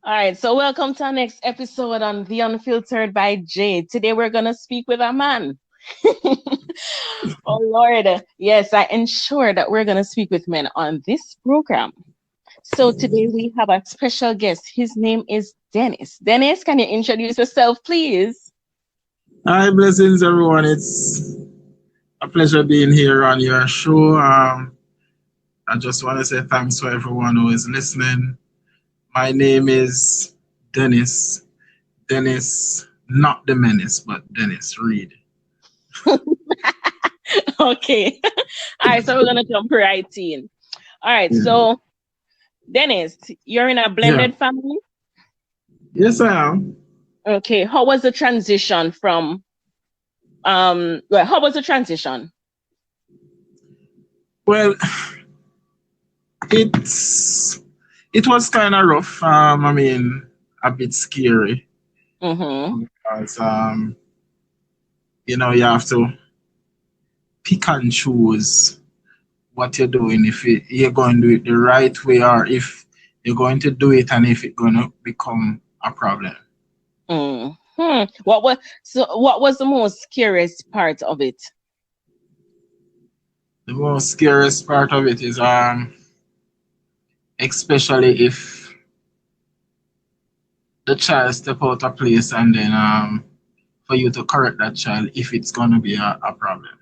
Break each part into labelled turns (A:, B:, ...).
A: All right, so welcome to our next episode on The Unfiltered by Jay. Today we're going to speak with a man. Oh, Lord. Yes, I ensure that we're going to speak with men on this program. So today we have a special guest. His name is Dennis. Dennis, can you introduce yourself, please?
B: Hi, blessings, everyone. It's a pleasure being here on your show. I just want to say thanks for everyone who is listening. My name is Dennis. Dennis, not the menace, but Dennis Reed.
A: Okay. All right, so we're going to jump right in. All right,
B: Yeah.
A: so Dennis, you're in a
B: Yeah.
A: blended family?
B: Yes, I am.
A: Okay, how was the transition from how was the transition?
B: Well, it was kind of rough. A bit scary
A: Mm-hmm.
B: because you have to pick and choose what you're doing, if you're going to do it the right way or if you're going to do it and if it's going to become a problem.
A: Hmm. What was the most scariest part of it?
B: The most scariest part of it is especially if the child step out of place and then for you to correct that child if it's going to be a problem.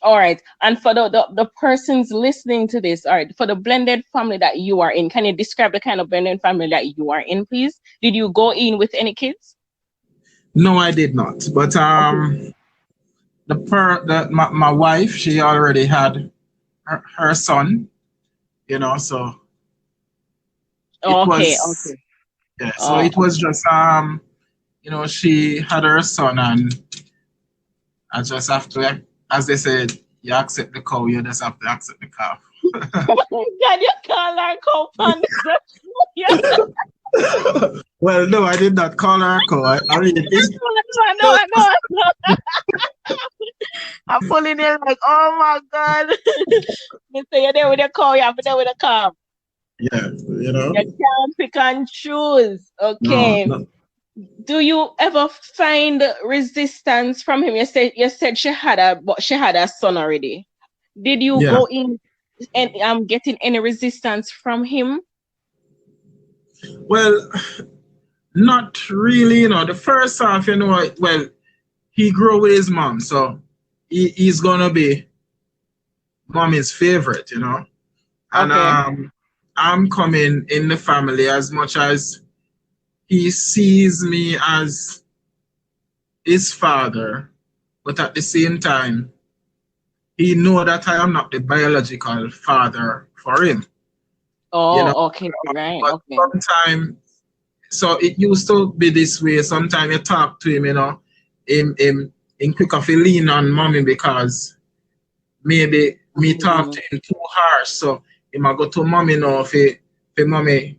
A: All right. And for the persons listening to this, all right, for the blended family that you are in, can you describe the kind of blended family that you are in, please? Did you go in with any kids?
B: No, I did not. But
A: Okay.
B: my wife, she already had her son, so it
A: Okay.
B: was,
A: Okay.
B: yeah, so
A: Oh,
B: it was just she had her son, and I just have to, as they said, you accept the cow, you just have to accept the calf.
A: God, you call her co-founder. Yeah.
B: Well, no, I did not call her a cow. I mean, it's
A: I know, I know, I know. I'm pulling in like, oh my God. You say you're there with a cow, you're there with a calf.
B: yeah,
A: You can't pick and choose.
B: no,
A: Okay.
B: no,
A: Do you ever find resistance from him? You said she had a son already. Did you
B: yeah.
A: go in and getting any resistance from him?
B: Well, not really. The first half, well, he grew with his mom, so he's gonna be mommy's favorite, and
A: Okay.
B: I'm coming in the family as much as he sees me as his father, but at the same time, he know that I am not the biological father for him, you know.
A: Oh, okay, right,
B: But
A: okay.
B: sometimes, so it used to be this way. Sometimes you talk to him, him quick off he lean on mommy because maybe me talk
A: Mm,
B: to him too harsh. So he might go to mommy now if mommy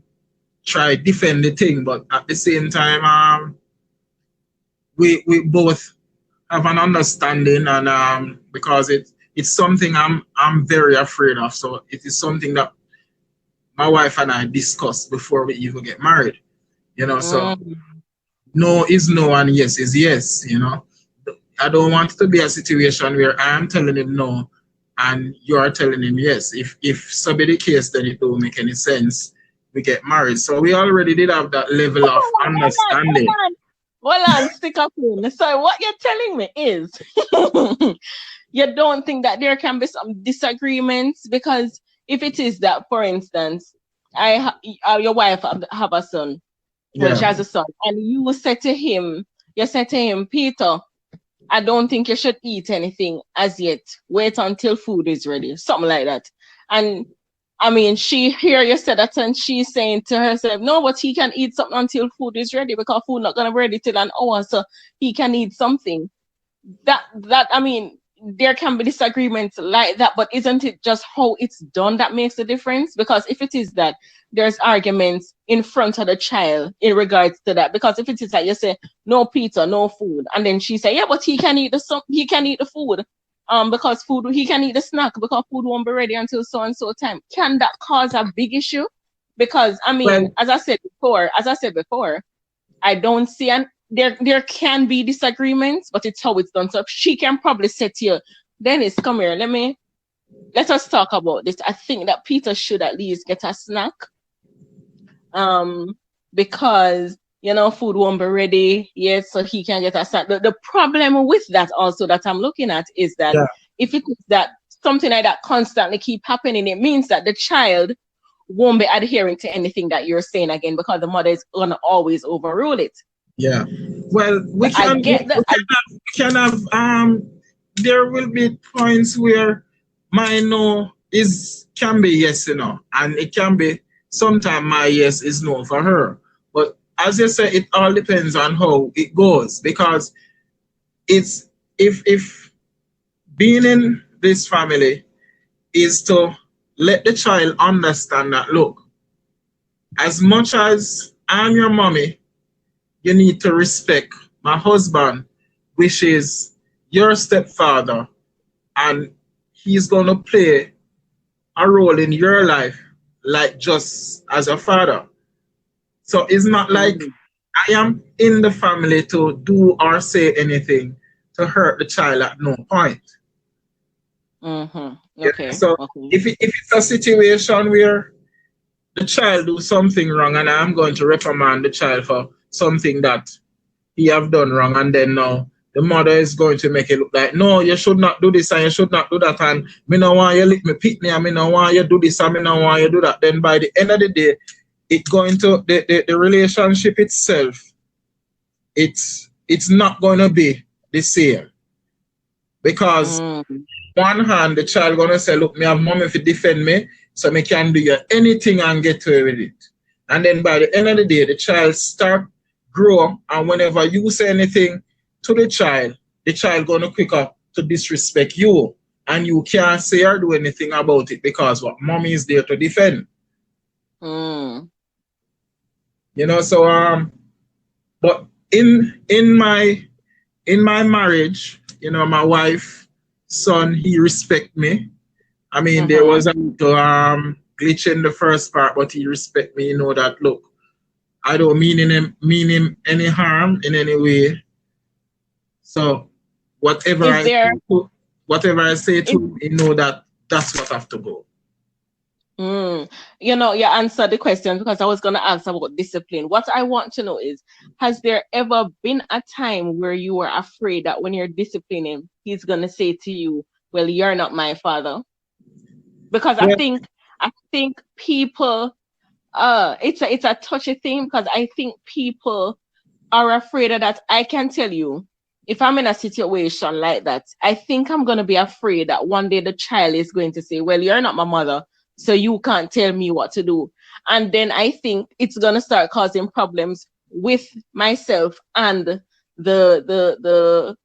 B: try defend the thing, but at the same time, we both have an understanding, and because it's something I'm very afraid of. So it is something that my wife and I discussed before we even get married. So
A: mm,
B: no is no and yes is yes. I don't want it to be a situation where I am telling him no and you are telling him yes. If so be the case, then it don't make any sense. We get married. So we already did have that level of
A: hold on, hold on,
B: understanding.
A: hold on, stick up in. So what you're telling me is you don't think that there can be some disagreements, because if it is that, for instance, your wife have a son, well, she
B: Yeah.
A: has a son, and you said to him, Peter, I don't think you should eat anything as yet. Wait until food is ready, something like that. And I mean, she hear you said that, and she's saying to herself, no, but he can eat something until food is ready, because food not gonna be ready till an hour, so he can eat something. That I mean, there can be disagreements like that, but isn't it just how it's done that makes a difference? Because if it is that, there's arguments in front of the child in regards to that. Because if it is that you say no pizza, no food, and then she say, yeah, but he can eat the food, because food he can eat the snack because food won't be ready until so and so time. Can that cause a big issue? Because I mean,
B: Well,
A: as I said before, I don't see, and there can be disagreements, but it's how it's done. So she can probably say to you, Dennis, come here, let us talk about this. I think that Peter should at least get a snack. Because food won't be ready yet, so he can get a snack. The problem with that also that I'm looking at is that
B: yeah,
A: if it is that something like that constantly keep happening, it means that the child won't be adhering to anything that you're saying again, because the mother is gonna always overrule it.
B: yeah. Well,
A: So I get that.
B: we can have there will be points where my no can be yes, and it can be sometimes my yes is no for her. But as you say, it all depends on how it goes, because it's if being in this family is to let the child understand that, look, as much as I'm your mommy, you need to respect my husband, which is your stepfather, and he's going to play a role in your life like just as a father. So it's not like I am in the family to do or say anything to hurt the child at no point.
A: Okay.
B: So
A: Okay.
B: if it's a situation where the child do something wrong and I'm going to reprimand the child for something that he have done wrong, and then now the mother is going to make it look like, no, you should not do this and you should not do that, and me no want you lick me pick me, and me no want you do this and me no want you do that, then by the end of the day, it going to the relationship itself, it's not going to be the same. Because one hand, the child gonna say, look, me have mommy if you defend me, so me can do you anything and get away with it. And then by the end of the day, the child start grow, and whenever you say anything to the child gonna quick up to disrespect you. And you can't say or do anything about it, because what mommy is there to defend. So but in my marriage, my wife, son, he respect me. I mean, there was a little glitch in the first part, but he respect me. That, look, I don't mean him any harm in any way. So whatever I say to him, that that's what I have to go.
A: You answered the question, because I was going to ask about discipline. What I want to know is, has there ever been a time where you were afraid that when you're disciplining, he's going to say to you, well, you're not my father? Because I think people, it's a touchy thing, because I think people are afraid of that. I can tell you, if I'm in a situation like that, I think I'm going to be afraid that one day the child is going to say, well, you're not my mother, so you can't tell me what to do. And then I think it's going to start causing problems with myself and the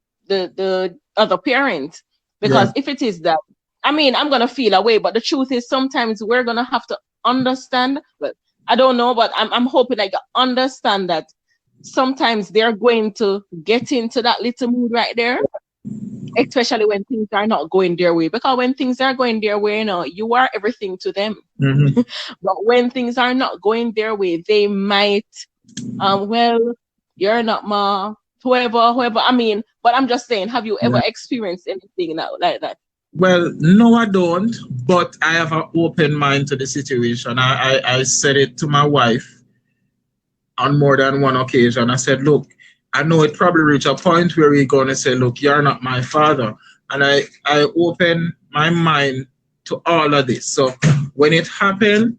A: other parent. Because if it is that, I mean, I'm going to feel away. But the truth is, sometimes we're going to have to understand. But I don't know, but I'm hoping I understand that sometimes they're going to get into that little mood right there. Especially when things are not going their way. Because when things are going their way, you are everything to them. But when things are not going their way, they might, well, you're not ma, whoever. I mean, but I'm just saying, have you ever experienced anything like that?
B: Well, no, I don't. But I have an open mind to the situation. I said it to my wife on more than one occasion. I said, look, I know it probably reach a point where we're going to say, look, you're not my father. And I open my mind to all of this. So when it happened,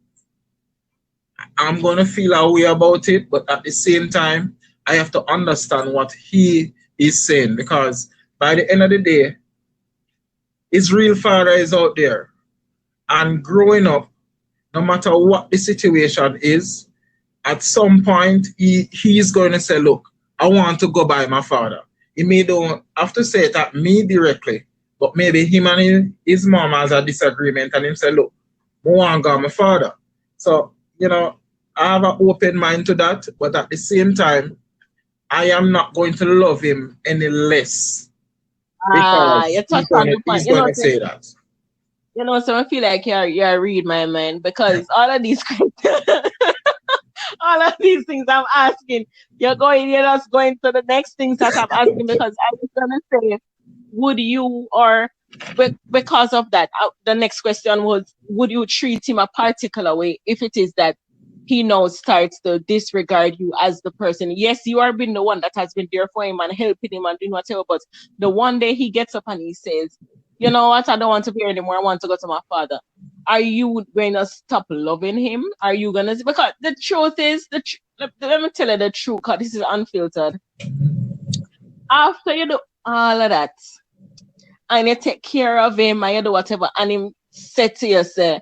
B: I'm going to feel a way about it. But at the same time, I have to understand what he is saying. Because by the end of the day, his real father is out there. And growing up, no matter what the situation is, at some point, he's going to say, look, I want to go by my father. He may don't have to say it at me directly, but maybe him and his mom has a disagreement and him say, look, I want to go my father. So, I have an open mind to that, but at the same time, I am not going to love him any less. Because he's going to say that.
A: So I feel like you're read my mind because all of these all of these things I'm asking, you're just going to the next things that I'm asking because I was gonna say, would you or because of that, the next question was, would you treat him a particular way if it is that he now starts to disregard you as the person? Yes, you are being the one that has been there for him and helping him and doing whatever, but the one day he gets up and he says, you know what, I don't want to be here anymore, I want to go to my father. Are you going to stop loving him? Are you going to, because the truth is, let me tell you the truth, because this is unfiltered. After you do all of that, and you take care of him and you do whatever, and him said to you, say,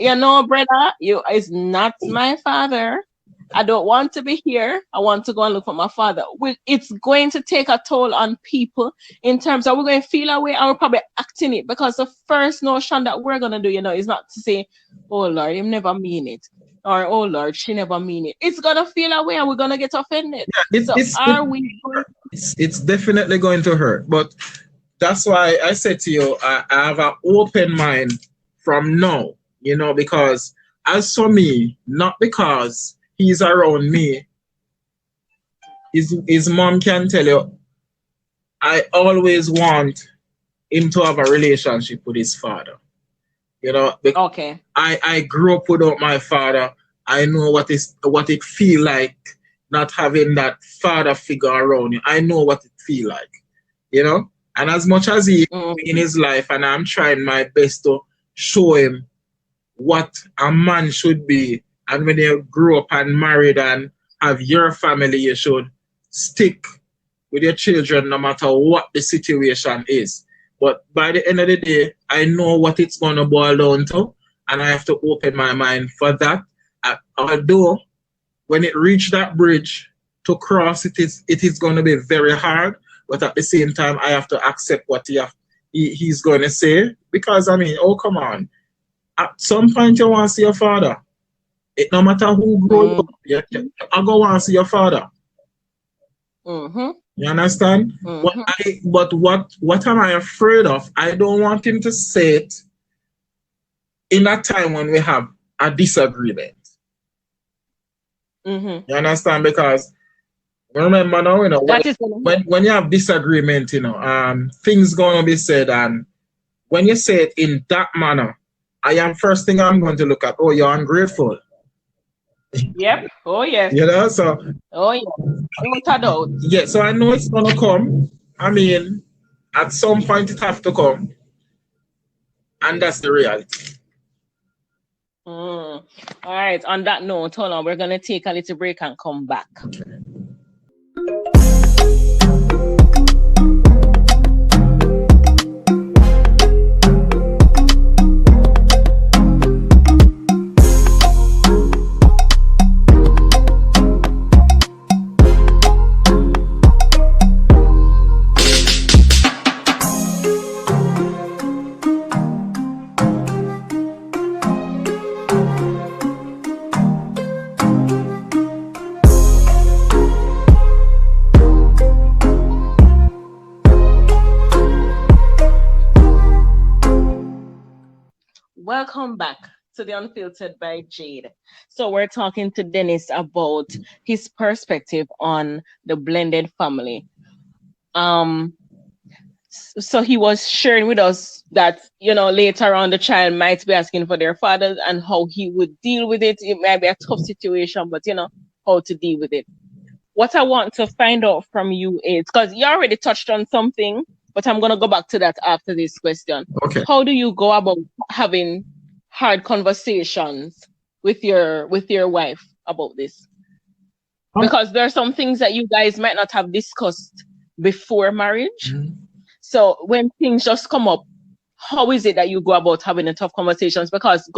A: you know, brother, you is not my father. I don't want to be here. I want to go and look for my father. It's going to take a toll on people in terms of we're going to feel our way and we're probably acting it, because the first notion that we're going to do, is not to say, oh Lord, him never mean it. Or, oh Lord, she never mean it. It's going to feel our way and we're going to get offended.
B: It's definitely going to hurt. But that's why I said to you, I have an open mind from now, because as for me, not because he's around me, his mom can tell you, I always want him to have a relationship with his father.
A: Okay.
B: I grew up without my father. I know what it feel like not having that father figure around you. I know what it feel like, And as much as he in his life, and I'm trying my best to show him what a man should be. And when you grow up and married and have your family, you should stick with your children no matter what the situation is. But by the end of the day, I know what it's going to boil down to, and I have to open my mind for that. Although, when it reaches that bridge, to cross it is going to be very hard, but at the same time, I have to accept what he's going to say, because, oh, come on. At some point, you want to see your father. No matter who grows up, I go want to see your father.
A: Mm-hmm.
B: You understand?
A: Mm-hmm.
B: But what am I afraid of? I don't want him to say it in a time when we have a disagreement.
A: Mm-hmm.
B: You understand? Because remember now, when you have disagreement, things gonna be said, and when you say it in that manner, first thing I'm going to look at, oh, you're ungrateful.
A: Yep. Oh, yes.
B: So.
A: Oh, yeah.
B: Yeah, so I know it's going to come. At some point it have to come. And that's the reality.
A: All right. On that note, hold on. We're going to take a little break and come back. Okay. Welcome back to the Unfiltered by Jade. So we're talking to Dennis about his perspective on the blended family. So he was sharing with us that, later on the child might be asking for their fathers and how he would deal with it. It might be a tough situation, but how to deal with it. What I want to find out from you is, because you already touched on something, but I'm going to go back to that after this question.
B: Okay.
A: How do you go about having hard conversations with your wife about this? Because there are some things that you guys might not have discussed before marriage. Mm-hmm. So when things just come up, how is it that you go about having the tough conversations? Because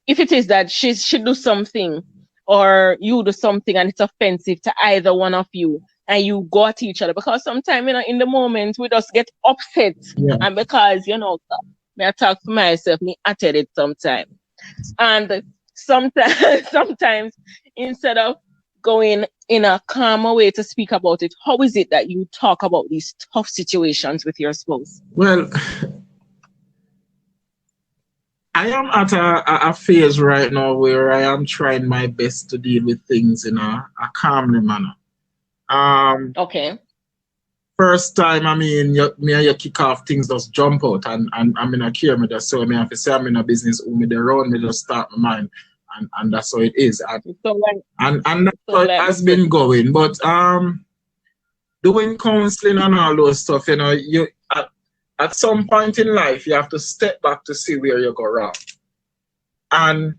A: if it is that she do something or you do something and it's offensive to either one of you, and you go at each other, because sometimes, in the moment we just get upset. Yeah. And because, I talk for myself, me at it sometimes. And sometimes instead of going in a calmer way to speak about it, how is it that you talk about these tough situations with your spouse?
B: Well, I am at a phase right now where I am trying my best to deal with things in a calmly manner.
A: Okay.
B: First time, I mean, me and you kick off, things just jump out, and I'm in a care, me just so me have to say I'm in a business, who me there around, me just start my mind, and that's how it is.
A: So like,
B: And that's
A: so
B: how it
A: like
B: has been going. But doing counseling and all those stuff, you know, you at some point in life you have to step back to see where you go wrong. And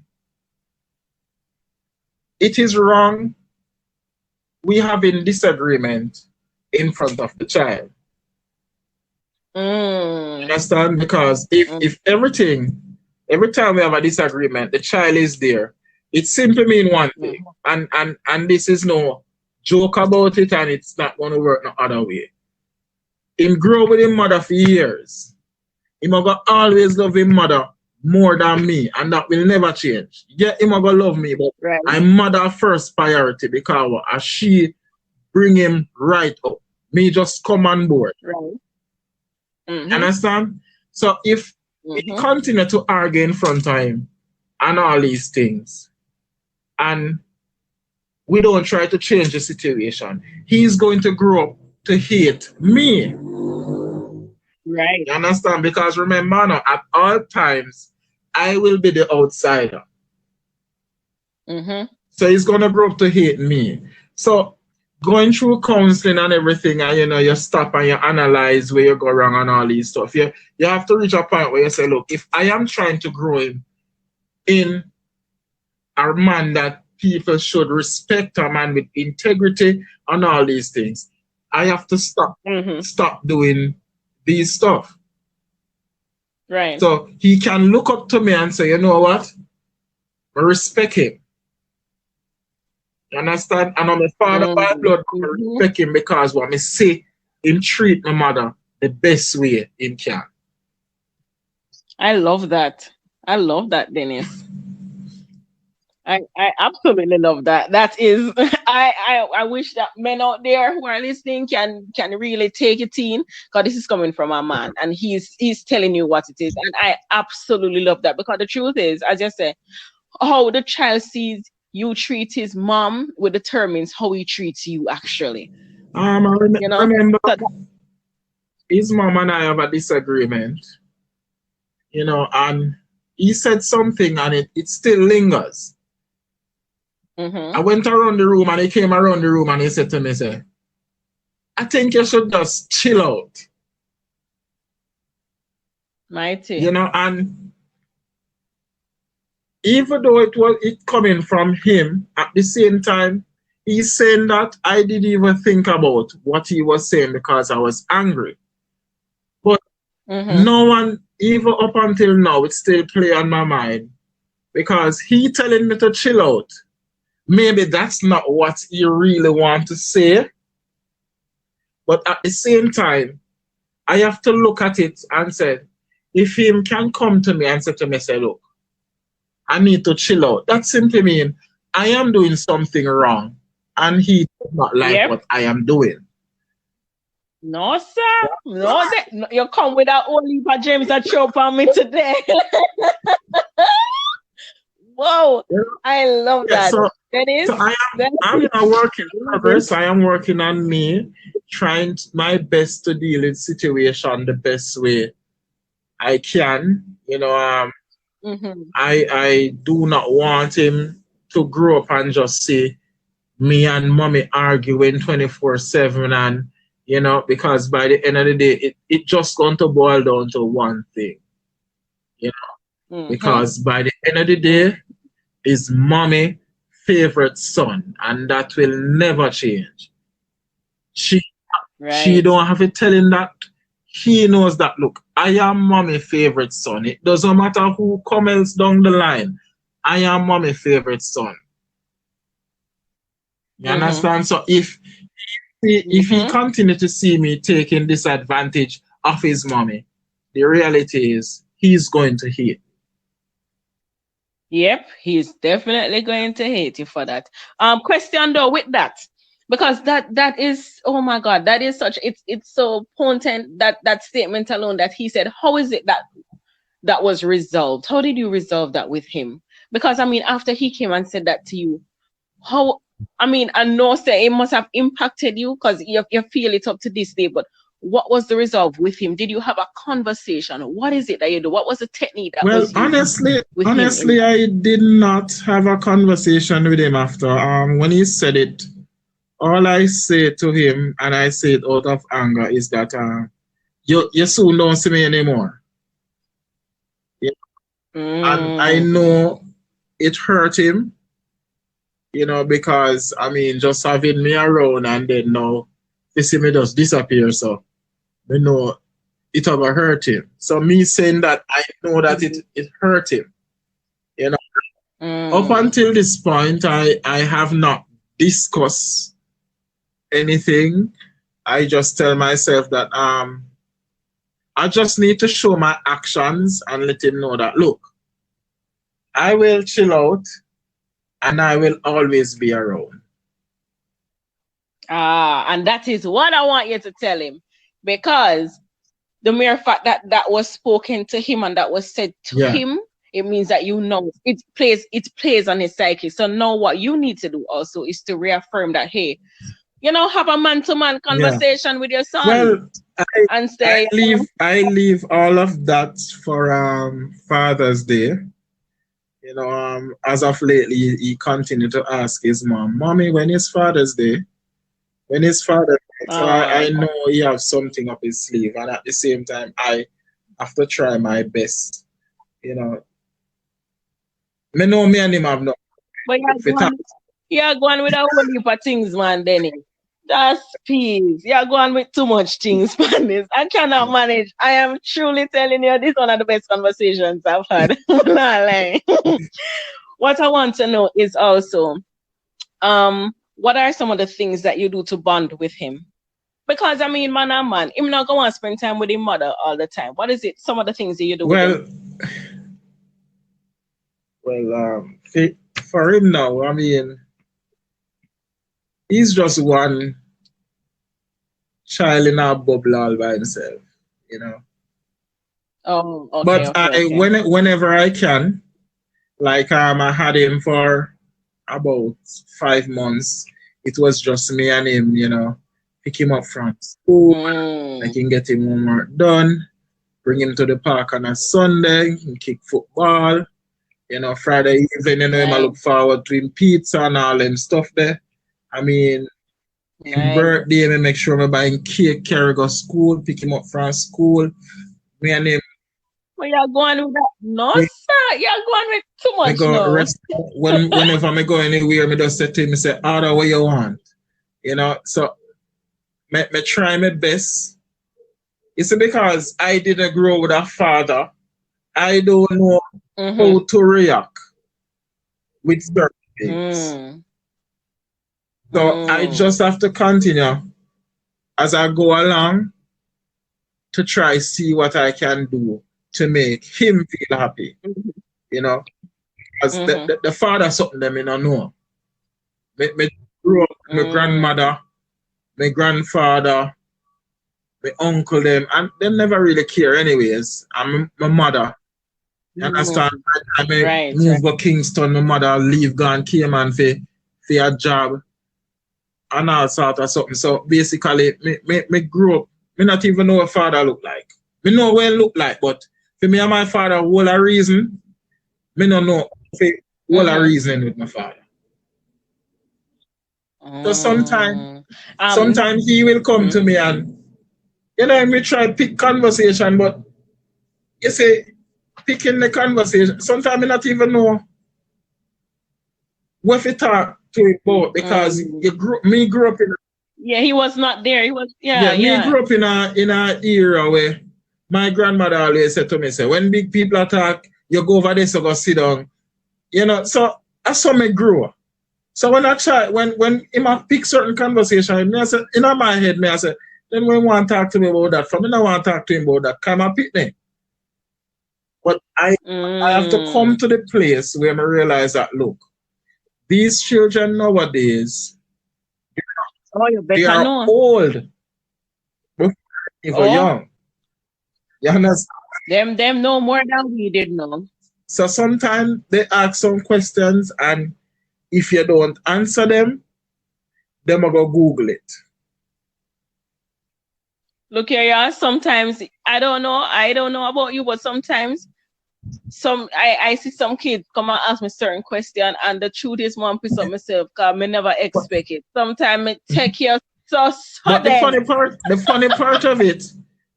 B: it is wrong we having disagreement in front of the child. Understand? Because if everything, every time we have a disagreement, the child is there, it simply means one thing. And this is no joke about it, and it's not going to work no other way. Him grow with his mother for years. Him gonna always love his mother more than me, and that will never change. Yeah, him gonna love me, but I'm mother first priority because as she bring him right up, me just come on board.
A: Right.
B: Understand? So if he continue to argue in front of him and all these things, and we don't try to change the situation, he's going to grow up to hate me.
A: Right.
B: You understand? Because remember now, at all times, I will be the outsider. So he's gonna grow up to hate me. So going through counseling and everything, and you know, you stop and you analyze where you go wrong and all these stuff. You have to reach a point where you say, look, if I am trying to grow him in a man that people should respect, a man with integrity and all these things, I have to stop doing these stuff.
A: Right.
B: So he can look up to me and say, you know what? I respect him. You understand? And I'm a father by blood, I respect him because what I say him treat my mother the best way he can.
A: I love that. I love that, Dennis. I absolutely love that. That is, I wish that men out there who are listening can really take it in, because this is coming from a man and he's telling you what it is, and I absolutely love that, because the truth is, as you say, how the child sees you treat his mom will determines how he treats you actually.
B: I remember his mom and I have a disagreement, you know, and he said something and it still lingers. I went around the room and he came around the room and he said to me, say, I think you should just chill out.
A: Mighty.
B: You know, and even though it coming from him, at the same time, he's saying that I didn't even think about what he was saying because I was angry. But no one, even up until now, it still play on my mind because he telling me to chill out. Maybe that's not what he really want to say. But at the same time, I have to look at it and say, if him can come to me and say to me, say, look, I need to chill out. That simply means I am doing something wrong and he does not like what I am doing.
A: No, sir. No, you come with that only for James that show up on me today. Whoa, I love that.
B: So
A: I
B: am working in progress. I am working on me, trying my best to deal with situation the best way I can. You know, I do not want him to grow up and just see me and mommy arguing 24/7, and you know, because by the end of the day, it just going to boil down to one thing, you know, because by the end of the day, is mommy favorite son, and that will never change. She don't have to tell him that. He knows that, look, I am mommy favorite son. It doesn't matter who comes down the line. I am mommy favorite son. You understand? So if he continue to see me taking disadvantage of his mommy, the reality is he's going to hate.
A: Yep, he's definitely going to hate you for that. Question though with that, because that is, oh my God, that is such, it's so potent, that statement alone that he said. How is it that that was resolved? How did you resolve that with him? Because I mean, after he came and said that to you, how, I mean, I know say it must have impacted you because you feel it up to this day, but what was the resolve with him? Did you have a conversation? What is it that you do? What was the technique that
B: Well,
A: was used with him?
B: honestly, I did not have a conversation with him after. When he said it, all I say to him, and I say it out of anger, is that you soon don't see me anymore. Yeah. And I know it hurt him, because I mean, just having me around and then now you see me just disappear. So you know it ever hurt him. So me saying that, I know that it hurt him. You know, up until this point, I have not discussed anything. I just tell myself that I just need to show my actions and let him know that, look, I will chill out and I will always be around.
A: And that is what I want you to tell him, because the mere fact that that was spoken to him and that was said to him, it means that it plays on his psyche. So now what you need to do also is to reaffirm that, hey, have a man-to-man conversation with your son.
B: Well,
A: and say,
B: I leave all of that for Father's Day. As of lately, he continued to ask his mom, Mommy, when is Father's Day? When is Father's Day? So I know he has something up his sleeve, and at the same time, I have to try my best. Me know me and him have no.
A: But you're going with a whole heap of things, man, Denny. That's peace. You're going with too much things, man. I cannot manage. I am truly telling you, this is one of the best conversations I've had. Not lying. What I want to know is also, what are some of the things that you do to bond with him? Because I mean, man and man, him not going to spend time with his mother all the time. What is it? Some of the things that you do with him?
B: Well, for him now, I mean, he's just one child in a bubble all by himself,
A: Oh, okay.
B: But whenever I can, like I had him for about 5 months. It was just me and him, pick him up from school. I can get him homework done, bring him to the park on a Sunday, and kick football. Friday evening, I look forward to him pizza and all them stuff there. I mean, his birthday, I make sure I buy him cake, carry go school, pick him up from school. Me and him.
A: Well, you're going with that? No, sir. You're going with too much now.
B: Whenever I go anywhere, I just say to him, I say, order what you want. So me try my best. It's because I didn't grow with a father. I don't know how to react with certain things. So I just have to continue as I go along to try see what I can do to make him feel happy. Because the father something them know. Me grew up with my grandmother, my grandfather, my uncle them, and they never really care anyways. And my mother. You understand? I move to Kingston, my mother leave gone Cayman for a job and all sort of something. So basically, me grew up, me not even know what father look like. Me know what he look like, but for me and my father, whole a reason, me don't know whole a reason with my father. So sometimes he will come to me and, me try pick conversation, but you see, picking the conversation, sometimes I not even know what to talk to him about, because me grew up in
A: he was not there. He was
B: me grew up in a era where my grandmother always said to me, say, when big people attack, you go over there, so go sit down. So that's how me grew up. So when I try, when he might pick certain conversation, me I say, in my head, I say, then when you want to talk to me about that, from me I want to talk to him about that, come and pick them. But I have to come to the place where I realize that, look, these children nowadays, they are old before they were young. You understand?
A: Them know more than we did know.
B: So sometimes they ask some questions, and if you don't answer them will go Google it.
A: Look here, yeah. Sometimes I don't know about you, but sometimes I see some kids come and ask me certain question, and the truth is, man, piss up myself because I never expect it. Sometimes it take you so sudden.
B: But the funny part of it,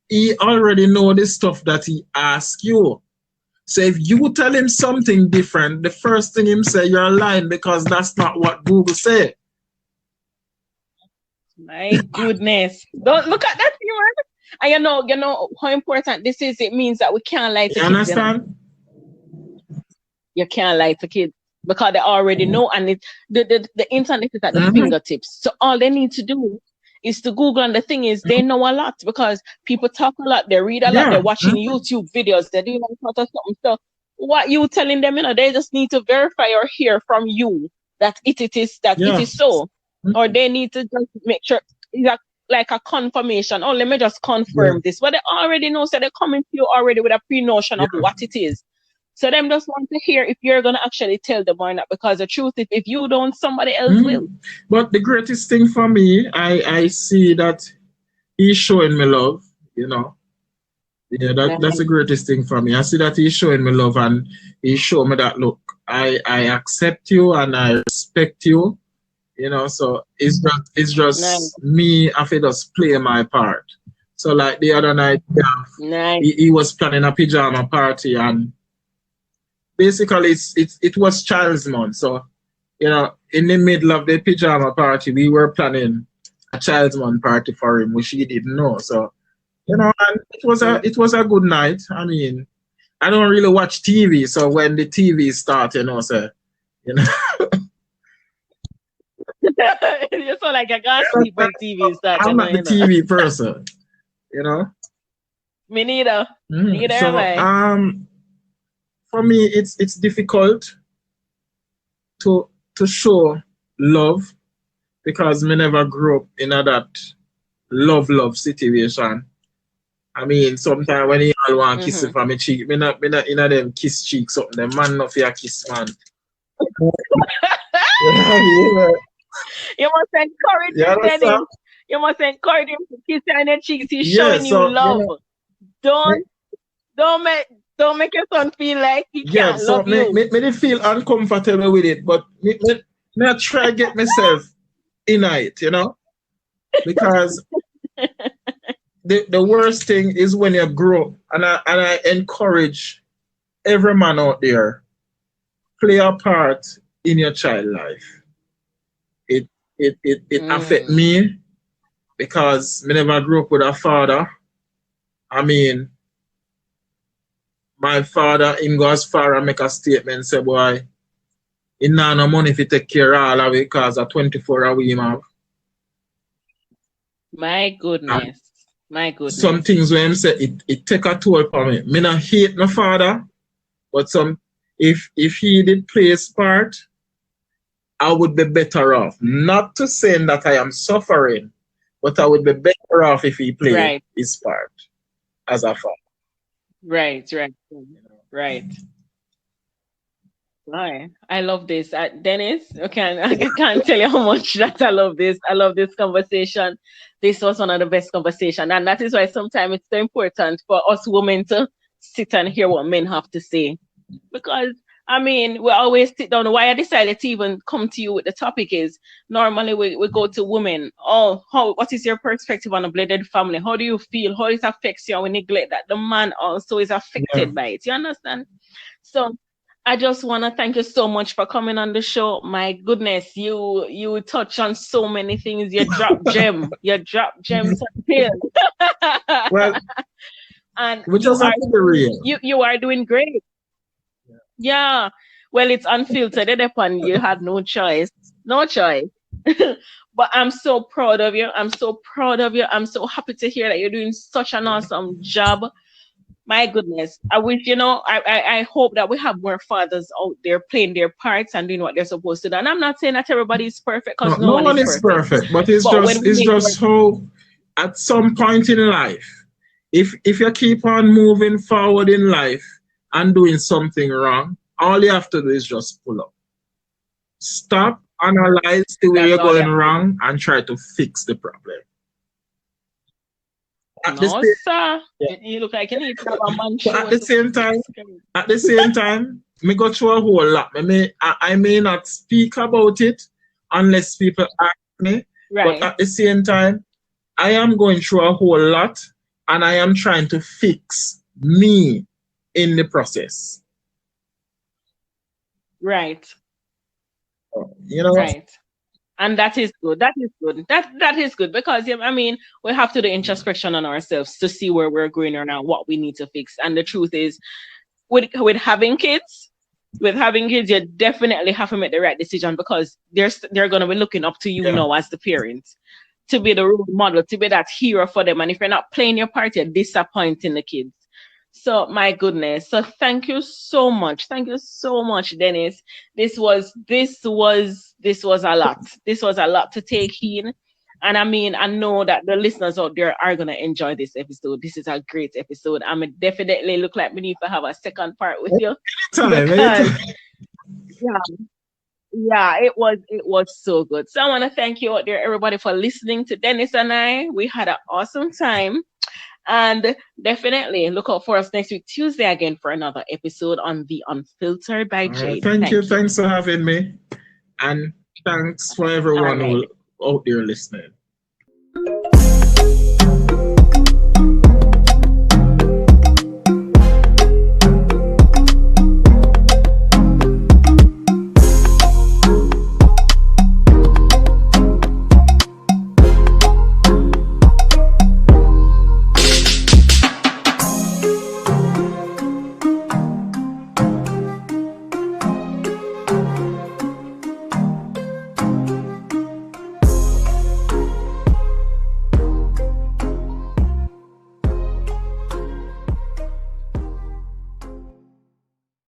B: he already know the stuff that he ask you. So if you tell him something different, the first thing him say, you're lying because that's not what Google say.
A: My goodness. Don't look at that thing, man. And you know how important this is. It means that we can't lie to kids.
B: Understand?
A: You can't lie to kids because they already know, and the internet is at the fingertips. So all they need to do is to Google, and the thing is, they know a lot because people talk a lot, they read a lot, they're watching YouTube videos, they're doing all sorts of something. So what you telling them, they just need to verify or hear from you that it is so. Or they need to just make sure it's like a confirmation. Oh, let me just confirm this. But they already know, so they're coming to you already with a pre-notion of what it is. So them just want to hear if you're going to actually tell them or not, because the truth is, if you don't, somebody else will.
B: But the greatest thing for me, I see that he's showing me love, Yeah, that's the greatest thing for me. I see that he's showing me love, and he showed me that, look, I accept you and I respect you, so it's just me, I feel just play my part. So like the other night, he was planning a pajama party, and basically it was Child's Month. So, in the middle of the pajama party, we were planning a Child's Month party for him, which he didn't know. So, and it was a good night. I mean, I don't really watch TV, so when the TV started, so,
A: you sound like a guy sleep when TV starts.
B: I'm not the TV person,
A: Me neither. Neither
B: so,
A: am I.
B: For me, it's difficult to show love because me never grew up in that love situation. I mean, sometimes when you all want kiss it from me cheek, me not in them kiss cheeks something. Them man not for kiss, man.
A: You must encourage him, Dennis. You must encourage him to kiss you on the cheeks. He's showing you love. Don't make your son feel like he can't love you.
B: Me feel uncomfortable with it, but me try to get myself in it, because the worst thing is when you grow, and I encourage every man out there, play a part in your child life. It affect me because me never grew up with a father. I mean, my father, him go as far and make a statement, say, boy, he not no money if you take care of all of it because a 24 hour him have.
A: My goodness. My goodness.
B: Some things when him say, it take a toll for me. Me not hate my father, but if he did play his part, I would be better off. Not to say that I am suffering, but I would be better off if he played his part as a father.
A: Right. I love this. Dennis, I can't tell you how much that I love this. I love this conversation. This was one of the best conversations. And that is why sometimes it's so important for us women to sit and hear what men have to say. Because, I mean, we always sit down. Why I decided to even come to you with the topic is normally we go to women. What is your perspective on a blended family? How do you feel? How it affects you? And we neglect that the man also is affected by it. You understand? So I just want to thank you so much for coming on the show. My goodness, you touch on so many things. You drop gems. You drop gems on pills.
B: Well,
A: and
B: you
A: are doing great. Yeah. Well, it's unfiltered upon you had no choice. But I'm so proud of you. I'm so so happy to hear that you're doing such an awesome job. My goodness. I wish, I hope that we have more fathers out there playing their parts and doing what they're supposed to do. And I'm not saying that everybody is perfect, because no one is perfect.
B: But it's just how at some point in life if you keep on moving forward in life and doing something wrong, all you have to do is just pull up. Stop, analyze the way
A: That's
B: you're
A: all you
B: going
A: have to do.
B: wrong, and try to fix the problem. At the
A: No,
B: same,
A: sir.
B: yeah.
A: You look like you need to have a man
B: But
A: show to
B: at the same time, me go through a whole lot. I may not speak about it unless people ask me. But
A: Right,
B: at the same time, I am going through a whole lot, and I am trying to fix me in the process.
A: right,
B: You know,
A: right. And that is good. That is good. That is good because yeah, I mean we have to do introspection on ourselves to see where we're going right now, what we need to fix. And the truth is, with having kids, you definitely have to make the right decision because they're gonna be looking up to you
B: yeah.
A: now as the parents to be the role model, to be that hero for them. And if you're not playing your part, you're disappointing the kids. So my goodness. So thank you so much. Thank you so much, Dennis. This was a lot. This was a lot to take in. And I mean, I know that the listeners out there are gonna enjoy this episode. This is a great episode. I'm definitely look like we need to have a second part with you because
B: Anytime.
A: yeah, it was so good. So I want to thank you out there, everybody, for listening to Dennis and I. We had an awesome time. And definitely look out for us next week, Tuesday, again, for another episode on The Unfiltered by
B: All right,
A: Jade.
B: thank you.
A: Thank you.
B: Thanks for having me. And thanks for
A: All
B: everyone
A: right.
B: who out there listening.